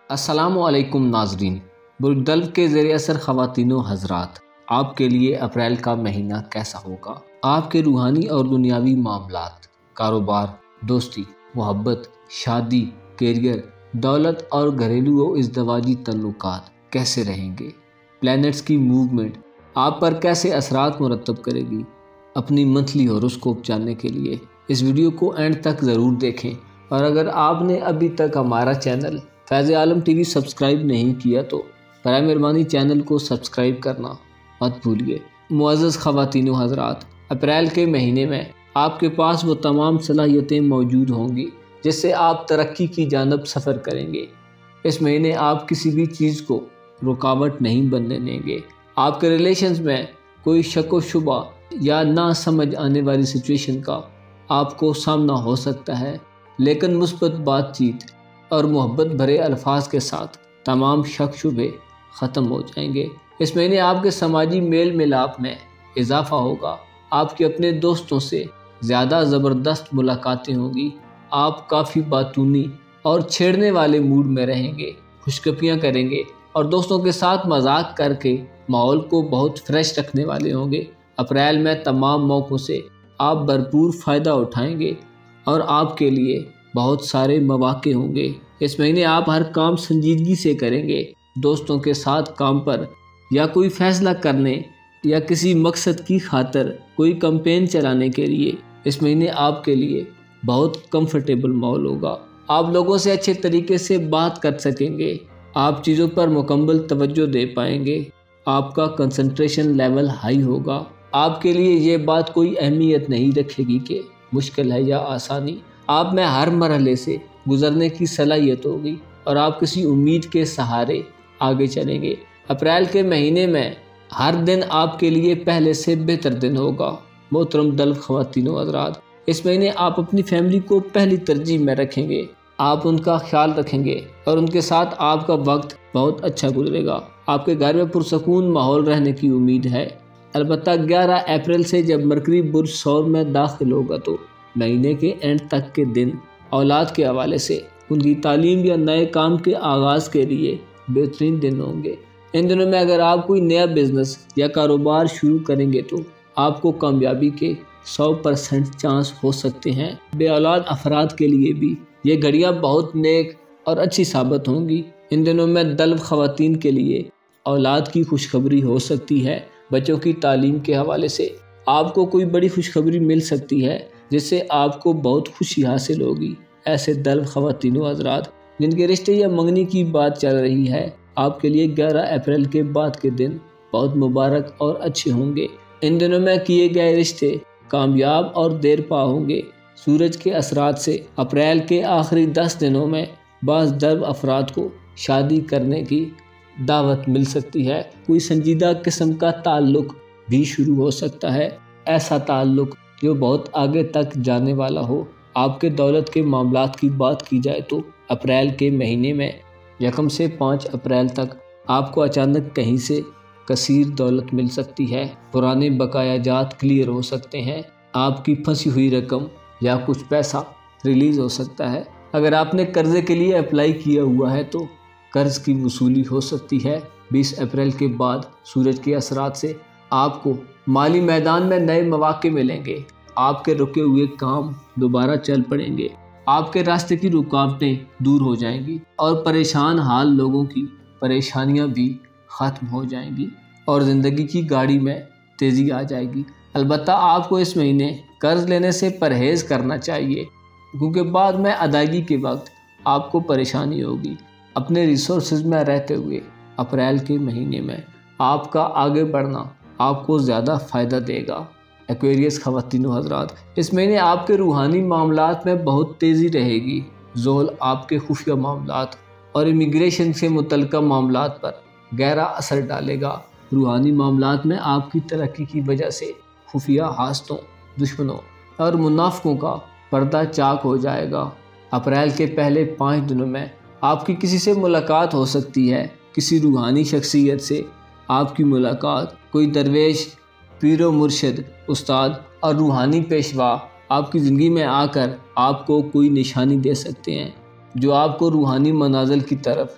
السلام علیکم ناظرین، برج کے زیر اثر خواتین و حضرات، آپ کے لیے اپریل کا مہینہ کیسا ہوگا؟ آپ کے روحانی اور دنیاوی معاملات، کاروبار، دوستی، محبت، شادی، کیریئر، دولت اور گھریلو و ازدواجی تعلقات کیسے رہیں گے؟ پلینٹس کی موومنٹ آپ پر کیسے اثرات مرتب کرے گی؟ اپنی منتھلی ہوروسکوپ جاننے کے لیے اس ویڈیو کو اینڈ تک ضرور دیکھیں، اور اگر آپ نے ابھی تک ہمارا چینل فیض عالم ٹی وی سبسکرائب نہیں کیا تو برائے مہربانی چینل کو سبسکرائب کرنا مت بھولیے۔ معزز خواتین و حضرات، اپریل کے مہینے میں آپ کے پاس وہ تمام صلاحیتیں موجود ہوں گی جس سے آپ ترقی کی جانب سفر کریں گے۔ اس مہینے آپ کسی بھی چیز کو رکاوٹ نہیں بننے دیں گے۔ آپ کے ریلیشنز میں کوئی شک و شبہ یا نہ سمجھ آنے والی سچویشن کا آپ کو سامنا ہو سکتا ہے، لیکن مثبت بات چیت اور محبت بھرے الفاظ کے ساتھ تمام شک شبے ختم ہو جائیں گے۔ اس مہینے آپ کے سماجی میل ملاپ میں اضافہ ہوگا۔ آپ کے اپنے دوستوں سے زیادہ زبردست ملاقاتیں ہوں گی۔ آپ کافی باتونی اور چھیڑنے والے موڈ میں رہیں گے، خوشگپیاں کریں گے اور دوستوں کے ساتھ مذاق کر کے ماحول کو بہت فریش رکھنے والے ہوں گے۔ اپریل میں تمام موقعوں سے آپ بھرپور فائدہ اٹھائیں گے اور آپ کے لیے بہت سارے مواقع ہوں گے۔ اس مہینے آپ ہر کام سنجیدگی سے کریں گے۔ دوستوں کے ساتھ کام پر یا کوئی فیصلہ کرنے یا کسی مقصد کی خاطر کوئی کمپین چلانے کے لیے اس مہینے آپ کے لیے بہت کمفرٹیبل ماحول ہوگا۔ آپ لوگوں سے اچھے طریقے سے بات کر سکیں گے۔ آپ چیزوں پر مکمل توجہ دے پائیں گے۔ آپ کا کنسنٹریشن لیول ہائی ہوگا۔ آپ کے لیے یہ بات کوئی اہمیت نہیں رکھے گی کہ مشکل ہے یا آسانی۔ آپ میں ہر مرحلے سے گزرنے کی صلاحیت ہوگی اور آپ کسی امید کے سہارے آگے چلیں گے۔ اپریل کے مہینے میں ہر دن آپ کے لیے پہلے سے بہتر دن ہوگا۔ محترم خواتین و حضرات، اس مہینے آپ اپنی فیملی کو پہلی ترجیح میں رکھیں گے۔ آپ ان کا خیال رکھیں گے اور ان کے ساتھ آپ کا وقت بہت اچھا گزرے گا۔ آپ کے گھر میں پرسکون ماحول رہنے کی امید ہے۔ البتہ 11 اپریل سے جب مرکری برج ثور میں داخل ہوگا تو مہینے کے اینڈ تک کے دن اولاد کے حوالے سے ان کی تعلیم یا نئے کام کے آغاز کے لیے بہترین دن ہوں گے۔ ان دنوں میں اگر آپ کوئی نیا بزنس یا کاروبار شروع کریں گے تو آپ کو کامیابی کے 100% چانس ہو سکتے ہیں۔ بے اولاد افراد کے لیے بھی یہ گھڑیاں بہت نیک اور اچھی ثابت ہوں گی۔ ان دنوں میں خواتین کے لیے اولاد کی خوشخبری ہو سکتی ہے۔ بچوں کی تعلیم کے حوالے سے آپ کو کوئی بڑی خوشخبری مل سکتی ہے جس سے آپ کو بہت خوشی حاصل ہوگی۔ ایسے خواتین و حضرات جن کے رشتے یا منگنی کی بات چل رہی ہے، آپ کے لیے 11 اپریل کے بعد کے دن بہت مبارک اور اچھے ہوں گے۔ ان دنوں میں کیے گئے رشتے کامیاب اور دیر پا ہوں گے۔ سورج کے اثرات سے اپریل کے آخری 10 دنوں میں بعض افراد کو شادی کرنے کی دعوت مل سکتی ہے۔ کوئی سنجیدہ قسم کا تعلق بھی شروع ہو سکتا ہے، ایسا تعلق جو بہت آگے تک جانے والا ہو۔ آپ کے دولت کے معاملات کی بات کی جائے تو اپریل کے مہینے میں 1 سے 5 اپریل تک آپ کو اچانک کہیں سے کثیر دولت مل سکتی ہے۔ پرانے بقایا جات کلیئر ہو سکتے ہیں۔ آپ کی پھنسی ہوئی رقم یا کچھ پیسہ ریلیز ہو سکتا ہے۔ اگر آپ نے قرضے کے لیے اپلائی کیا ہوا ہے تو قرض کی وصولی ہو سکتی ہے۔ 20 اپریل کے بعد سورج کے اثرات سے آپ کو مالی میدان میں نئے مواقع ملیں گے۔ آپ کے رکے ہوئے کام دوبارہ چل پڑیں گے۔ آپ کے راستے کی رکاوٹیں دور ہو جائیں گی اور پریشان حال لوگوں کی پریشانیاں بھی ختم ہو جائیں گی اور زندگی کی گاڑی میں تیزی آ جائے گی۔ البتہ آپ کو اس مہینے قرض لینے سے پرہیز کرنا چاہیے، کیونکہ بعد میں ادائیگی کے وقت آپ کو پریشانی ہوگی۔ اپنے ریسورسز میں رہتے ہوئے اپریل کے مہینے میں آپ کا آگے بڑھنا آپ کو زیادہ فائدہ دے گا۔ ایکویریس خواتین و حضرات، اس مہینے آپ کے روحانی معاملات میں بہت تیزی رہے گی۔ زحل آپ کے خفیہ معاملات اور امیگریشن سے متعلقہ معاملات پر گہرا اثر ڈالے گا۔ روحانی معاملات میں آپ کی ترقی کی وجہ سے خفیہ حاسدوں، دشمنوں اور منافقوں کا پردہ چاک ہو جائے گا۔ اپریل کے پہلے 5 دنوں میں آپ کی کسی سے ملاقات ہو سکتی ہے۔ کسی روحانی شخصیت سے آپ کی ملاقات، کوئی درویش، پیر و مرشد، استاد اور روحانی پیشوا آپ کی زندگی میں آ کر آپ کو کوئی نشانی دے سکتے ہیں جو آپ کو روحانی منازل کی طرف